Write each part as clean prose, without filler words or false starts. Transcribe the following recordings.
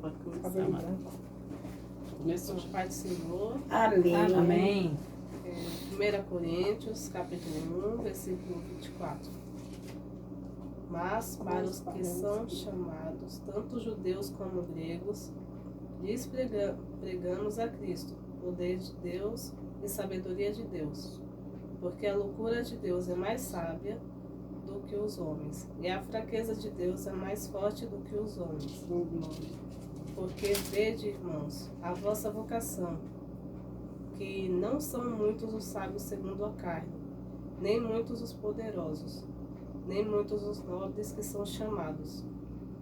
Pode começar, Mara. Começou. Pai do Senhor. Amém. Amém. 1 Coríntios, capítulo 1, versículo 24. Mas para os que são chamados, tanto judeus como gregos, lhes pregamos a Cristo, poder de Deus e sabedoria de Deus. Porque a loucura de Deus é mais sábia do que os homens, e a fraqueza de Deus é mais forte do que os homens. Porque vede, irmãos, a vossa vocação, que não são muitos os sábios segundo a carne, nem muitos os poderosos, nem muitos os nobres que são chamados.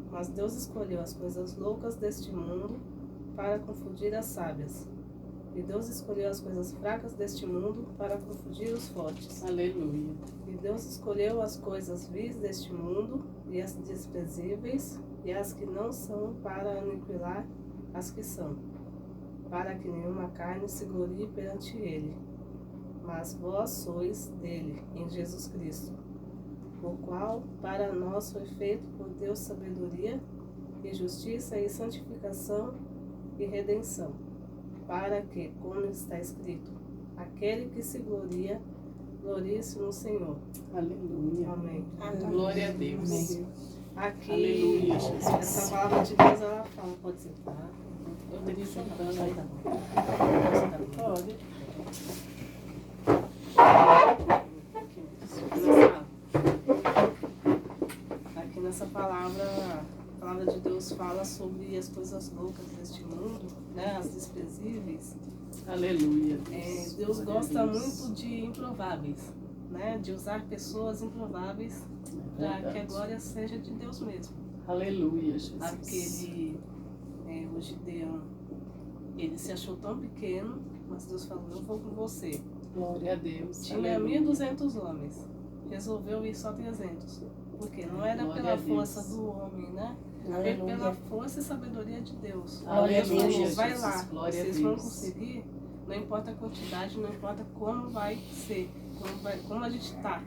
Mas Deus escolheu as coisas loucas deste mundo para confundir as sábias. E Deus escolheu as coisas fracas deste mundo para confundir os fortes. Aleluia. E Deus escolheu as coisas vis deste mundo e as desprezíveis e as que não são para aniquilar as que são, para que nenhuma carne se glorie perante ele. Mas vós sois dele, em Jesus Cristo, o qual para nós foi feito por Deus sabedoria e justiça e santificação e redenção, para que, como está escrito, aquele que se gloria, glorie-se no Senhor. Aleluia. Amém. Glória a Deus. Amém. Aqui, Aleluia, Jesus. essa palavra de Deus, ela fala, pode sentar. Eu tenho que sentar, Aí né? tá bom. Pode. Aqui nessa palavra, a palavra de Deus fala sobre as coisas loucas deste mundo, né, as desprezíveis. Aleluia. Deus Glória a gosta Deus. muito de improváveis, né, de usar pessoas improváveis para que a Verdade. glória seja de Deus mesmo. Aleluia, Jesus. Aquele, o Gideão, ele se achou tão pequeno, mas Deus falou, eu vou com você. Glória a Deus. Tinha Aleluia. 1.200 homens, resolveu ir só 300, porque não era Glória pela a Deus. força do homem, né? Foi pela Aleluia. força e sabedoria de Deus. Glória a Deus falou, Deus. vai Jesus. lá, Glória a vocês vão Deus. conseguir, não importa a quantidade, não importa como vai ser, como a gente está.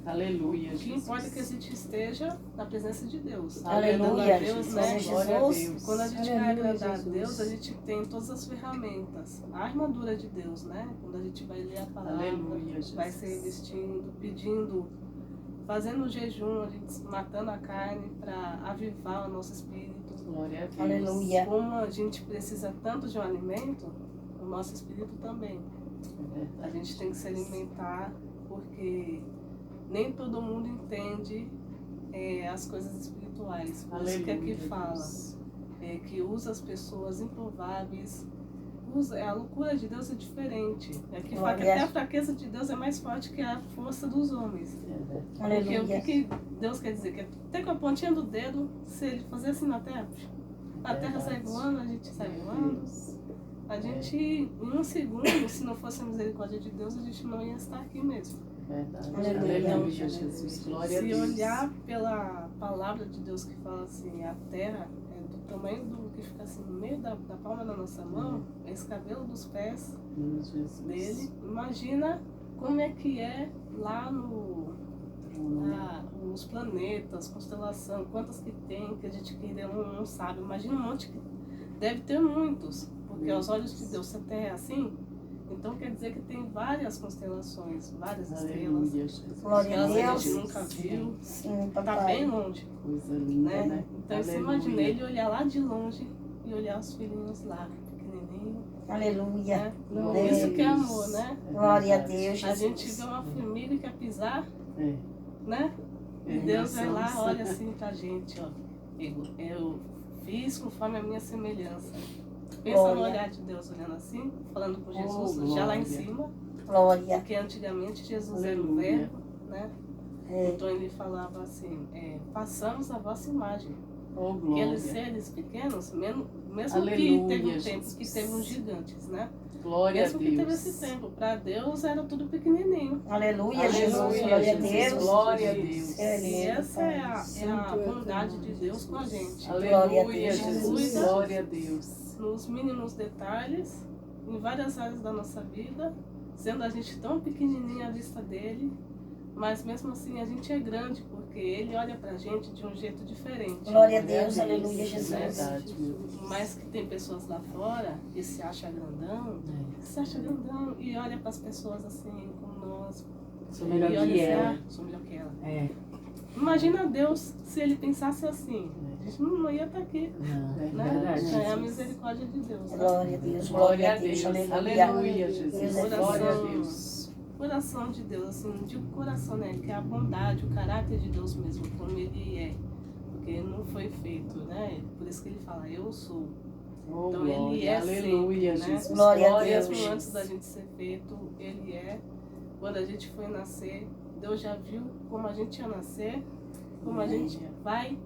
Aleluia, O que Jesus. importa é que a gente esteja na presença de Deus. Aleluia, Agradando a Deus, Jesus. né? Glória a Deus. Quando a gente Aleluia, vai agradar a Jesus. Deus, a gente tem todas as ferramentas. A armadura de Deus, né? Quando a gente vai ler a palavra, Aleluia, Jesus. vai se vestindo, pedindo, fazendo jejum, a gente matando a carne para avivar o nosso espírito. Glória a Deus. Aleluia. Como a gente precisa tanto de um alimento, o nosso espírito também. É verdade. A gente tem que se alimentar porque nem todo mundo entende as coisas espirituais. Por isso que aqui Aleluia, fala Deus. que usa as pessoas improváveis. A loucura de Deus é diferente. Aqui fala que Glória. até a fraqueza de Deus é mais forte que a força dos homens. É verdade. Porque o Aleluia. que Deus quer dizer? Que até com a pontinha do dedo, se ele fazer assim na terra, a terra sai voando, a gente sai Meu voando. Deus. A gente, em um segundo, se não fosse a misericórdia de Deus, a gente não ia estar aqui mesmo. Verdade. Aleluia. Aleluia, Jesus. Glória a Se Deus. olhar pela palavra de Deus que fala assim, a terra é do tamanho do que fica assim no meio da palma da nossa mão, é esse cabelo dos pés Meu Jesus. dele. Imagina como é que é lá nos planetas, constelação, quantas que tem, que a gente que ainda não sabe. Imagina um monte que deve ter muitos, porque aos olhos de Deus, se a terra é assim, então quer dizer que tem várias constelações, várias estrelas. Aleluia, Jesus. Glória a Elas a Deus. gente nunca viu, Sim, tá papai. bem longe, Coisa linda, né? né? Então você imagina ele olhar lá de longe e olhar os filhinhos lá, pequenininho, Aleluia. né? Glória a Isso que é Deus. amor, né? É Glória a verdade. Deus, A gente Jesus. vê uma formiga e quer pisar, É. né? E É, Deus nós vai lá, somos- olha assim pra gente, ó. Eu fiz conforme a minha semelhança. Pensa no Glória. olhar de Deus olhando assim, falando com Oh, Jesus, já lá em glória. cima, Glória. porque antigamente Jesus era o Aleluia. verbo, né? É. Então ele falava assim, façamos a vossa imagem. Oh, Aqueles glória. seres pequenos, mesmo que Aleluia, teve um tempo Jesus. que teve uns gigantes, né? Glória a Mesmo que teve Deus. esse tempo, para Deus era tudo pequenininho. Aleluia, Jesus. Aleluia, Glória a Jesus. Deus. Glória a Deus. É E lindo, essa é a Pai. bondade de Deus com a gente. Glória a Aleluia, Deus, Jesus. Jesus. Glória a Deus. Nos mínimos detalhes, em várias áreas da nossa vida, sendo a gente tão pequenininha à vista dele, Mas mesmo assim a gente é grande, porque ele olha pra gente de um jeito diferente. Glória a Deus, aleluia, Jesus. Verdade, meu Deus. Mas que tem pessoas lá fora que se acha grandão, e olha para as pessoas assim como nós. Sou melhor e olha que assim, ela. ah, sou melhor que ela. É. Imagina Deus se ele pensasse assim. A gente não ia estar aqui. Não, Né? verdade. É a misericórdia de Deus. Né? Glória a Deus, Glória a Deus. aleluia. Aleluia, Jesus. Deus é Glória a bom. Deus. Coração de Deus, assim, não digo coração, né? Que é a bondade, o caráter de Deus mesmo, como ele é. Porque não foi feito, né? Por isso que ele fala, eu sou. Oh, Então ele glória. é Aleluia, sempre, né? Jesus. Glória a Deus. Mesmo antes da gente ser feito, ele é. Quando a gente foi nascer, Deus já viu como a gente ia nascer, como a gente vai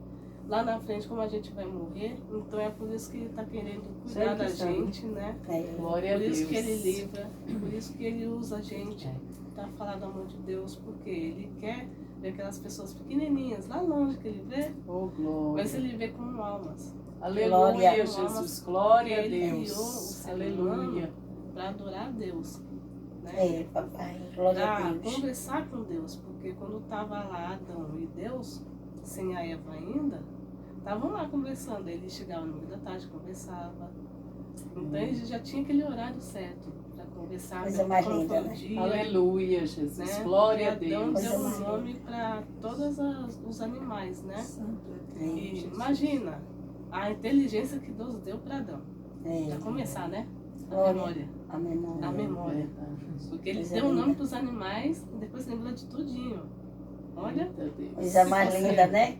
lá na frente, como a gente vai morrer. Então é por isso que ele está querendo cuidar Sempre da sabe. gente, né? Glória a Por Deus. isso que ele livra, por isso que ele usa a gente para falar do amor de Deus, porque ele quer ver aquelas pessoas pequenininhas, lá longe que ele vê, Oh, glória. mas ele vê como almas. Aleluia, Glória. Jesus. Glória a Ele criou o Deus. ser Aleluia. para adorar a Deus. Né? É, papai, glória a Para Deus. conversar com Deus, porque quando estava lá Adão e Deus, sem a Eva ainda, estavam lá conversando. Ele chegava no meio da tarde, conversava. Então ele já tinha aquele horário certo para conversar, Coisa ver mais como linda, foi o né? dia. Aleluia, Jesus. Né? Glória a Porque Adão Deus. deu Coisa um mais nome para todos os animais, né? É, E imagina a inteligência que Deus deu para Adão. é. Para começar, né? A Glória. memória. A memória. A memória. Porque ele Coisa deu o nome linda. para os animais e depois lembrou de tudinho. Olha, Eita Deus. Coisa mais linda, né?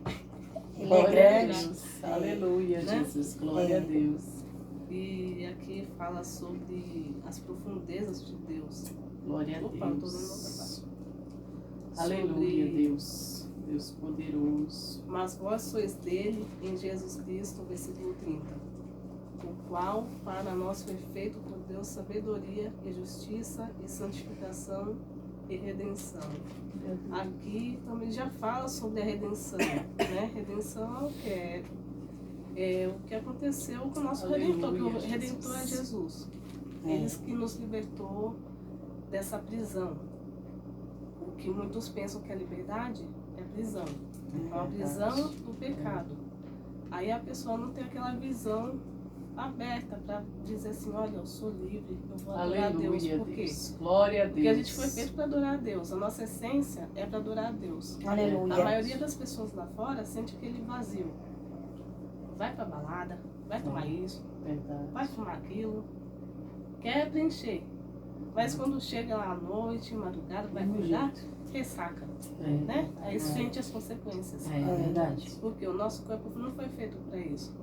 Ele é Glória a grande. Deus. Aleluia, Né? Jesus. Glória a Deus. e aqui fala sobre as profundezas de Deus. Glória a Opa, eu tô Deus. lendo outra parte. Aleluia, Sobre- Deus. Deus poderoso. Mas vós sois dele em Jesus Cristo, versículo 30. O qual para nós foi feito por Deus sabedoria e justiça e santificação e redenção. Aqui também já fala sobre a redenção, né? Redenção é o que é o que aconteceu com o nosso Aleluia, Redentor, que o Jesus. Redentor é Jesus. É. Eles que nos libertou dessa prisão. O que muitos pensam que é liberdade é prisão. É uma prisão do pecado. Aí a pessoa não tem aquela visão aberta para dizer assim, olha, eu sou livre, eu vou adorar a Deus. Aleluia, Por quê? Deus. Glória a Deus. Porque a gente foi feito para adorar a Deus. A nossa essência é para adorar a Deus. A Aleluia. maioria das pessoas lá fora sente aquele vazio. Vai pra balada, vai tomar isso, Verdade. vai fumar aquilo, quer preencher. Mas quando chega lá à noite, madrugada, vai cuidar, ressaca, né? Aí sente as consequências. É verdade. Porque o nosso corpo não foi feito para isso.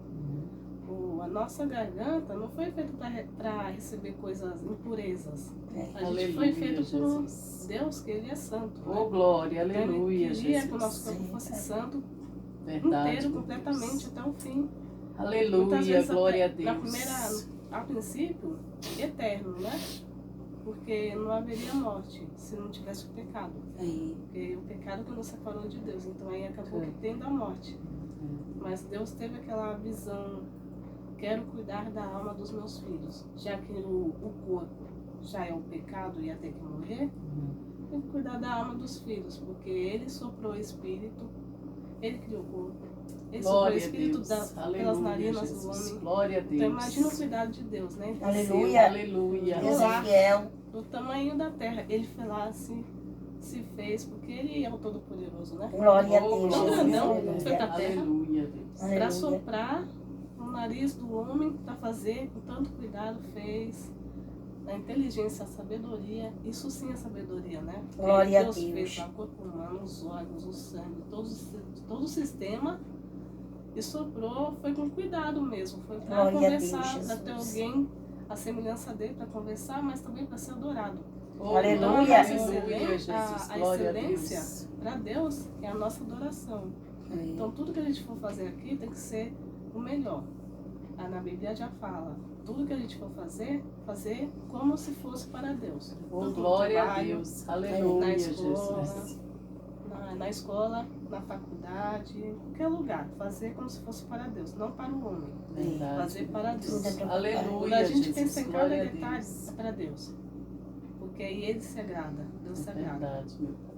A nossa garganta não foi feita para receber coisas, impurezas. A gente Aleluia, foi feito por Jesus. Deus, que Ele é santo. Oh, Né? glória. Então, Aleluia, Ele queria que o Jesus. nosso corpo fosse santo, Verdade. inteiro, meu completamente, Deus. até o fim. Muitas Aleluia, vezes, glória a até, na Deus. primeira, a princípio, eterno, né? Porque não haveria morte se não tivesse o pecado. Porque o pecado que nos separou de Deus. Então aí acabou que tendo a morte. Mas Deus teve aquela visão, quero cuidar da alma dos meus filhos. Já que o corpo já é o pecado e ia ter que morrer, tem que cuidar da alma dos filhos. Porque Ele soprou o Espírito, Ele criou o corpo. Ele soprou o Glória a Espírito Deus. pelas Aleluia, narinas do Jesus. homem. Glória a Deus. Então imagina o cuidado de Deus, né? Aleluia. Aleluia. Deus é fiel. Do tamanho da terra. Ele foi lá, se fez, porque Ele é o Todo-Poderoso, né? Glória a Oh, Deus. Tão glória. grandão, Aleluia. foi pra terra, Aleluia, Deus. para Aleluia. soprar no nariz do homem, para fazer com tanto cuidado, fez. A inteligência, a sabedoria, isso sim é sabedoria, né? Porque Glória a Deus Deus. fez lá o corpo humano, os órgãos, o sangue, todo o sistema, e soprou, foi com cuidado mesmo, foi para Glória a Deus, conversar, para ter Jesus. alguém a semelhança dele, para conversar, mas também para ser adorado. Oh, Aleluia. Aleluia, Jesus. A Glória a excelência Deus. para Deus é a nossa adoração. Então tudo que a gente for fazer aqui tem que ser o melhor. Na Bíblia já fala, tudo que a gente for fazer como se fosse para Deus. Oh, Tanto no glória a trabalho, Deus. Aleluia, na escola, Jesus. na escola, na faculdade, em qualquer lugar. Fazer como se fosse para Deus, não para o homem. Verdade. Fazer para Deus. Tudo é pra Quando Aleluia, a gente Jesus. pensa em cada Glória a detalhe, Deus. é para Deus. Porque aí Ele se agrada, Deus se agrada. Verdade, meu Pai.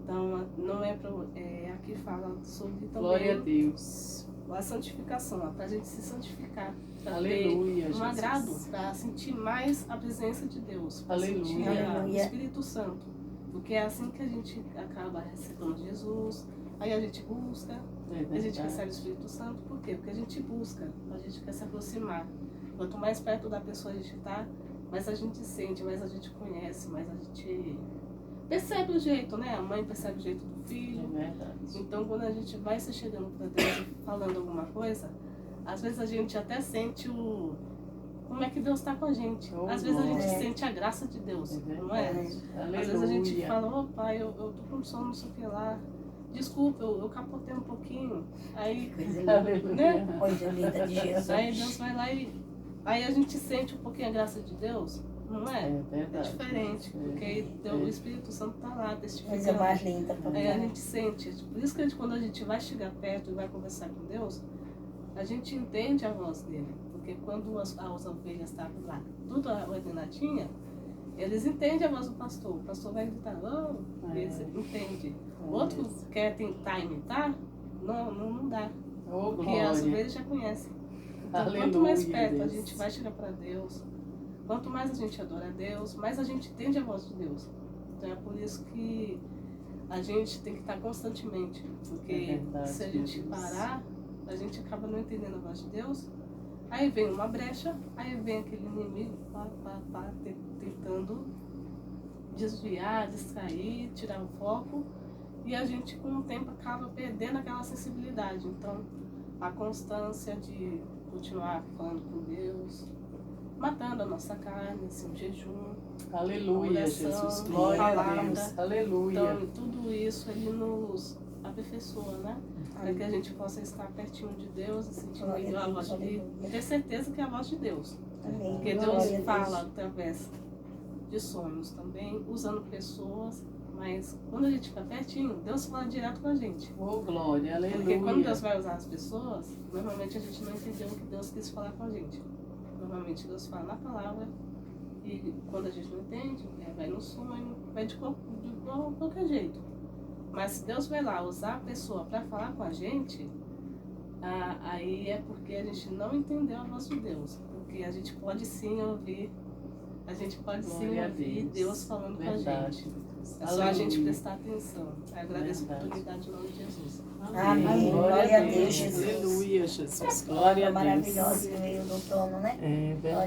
Então, não é para. Aqui fala sobre Glória a também Deus. a santificação, para a gente se santificar, para ter Aleluia, um Jesus. agrado, para sentir mais a presença de Deus, para Aleluia. sentir o Aleluia. Espírito Santo. Porque é assim que a gente acaba recebendo Jesus, aí a gente busca, É a gente verdade. recebe o Espírito Santo, por quê? Porque a gente busca, a gente quer se aproximar. Quanto mais perto da pessoa a gente está, mais a gente sente, mais a gente conhece, mais a gente percebe o jeito, né? A mãe percebe o jeito do É filho. verdade. Então, quando a gente vai se chegando para Deus e falando alguma coisa, às vezes a gente até sente como é que Deus está com a gente. Oh, Às vezes a gente glória. sente a graça de Deus, É não é? verdade. Aleluia. Às vezes a gente fala, ô pai, eu tô com sono, não sei o que lá. Desculpa, eu capotei um pouquinho. Aí, Coisa linda. Aleluia. né? Coisa linda de Jesus. Aí Deus vai lá e aí a gente sente um pouquinho a graça de Deus, não É é? É verdade. diferente, porque o Espírito Santo está lá Coisa testificando. mais linda, Aí a papai. gente sente, por isso que quando a gente vai chegar perto e vai conversar com Deus, a gente entende a voz dele. Porque quando as ovelhas estavam lá, tudo ordenadinha, eles entendem a voz do pastor. O pastor vai gritar, oh, eles entendem. Outro quer tentar imitar, não dá. Oh, Porque as glória. ovelhas já conhecem. Então, Aleluia, quanto mais perto a Deus. gente vai chegar para Deus, quanto mais a gente adora a Deus, mais a gente entende a voz de Deus. Então é por isso que a gente tem que estar constantemente. Porque É verdade, se a gente Jesus. parar, a gente acaba não entendendo a voz de Deus. Aí vem uma brecha, aí vem aquele inimigo tentando desviar, distrair, tirar o foco. E a gente, com o tempo, acaba perdendo aquela sensibilidade. Então, a constância de continuar falando com Deus, matando a nossa carne, assim, o jejum. Aleluia, oração, Jesus. Glória a palavra. Deus. Aleluia. Então, tudo isso, ele nos aperfeiçoa, né? Para que a gente possa estar pertinho de Deus e sentir Glória a melhor a Deus, voz dele. aleluia. E ter certeza que é a voz de Deus. Amém. Porque Glória Deus a Deus. fala através de sonhos também, usando pessoas. Mas quando a gente fica pertinho, Deus fala direto com a gente. Oh, glória. Porque quando Aleluia. Deus vai usar as pessoas, normalmente a gente não entendeu o que Deus quis falar com a gente. Normalmente Deus fala na palavra, e quando a gente não entende, vai no sonho, vai de qualquer jeito. Mas se Deus vai lá usar a pessoa para falar com a gente, aí é porque a gente não entendeu a voz de Deus. Porque a gente pode sim ouvir, a gente pode sim Glória a ouvir Deus. Deus falando com a Verdade. gente. Deus. É só a gente Aleluia. prestar atenção. Eu agradeço a Verdade. oportunidade em nome de Jesus. Amém. Glória a Deus, Jesus. Aleluia, Jesus. Glória a Deus. Maravilhosa que veio do trono, né? É verdade.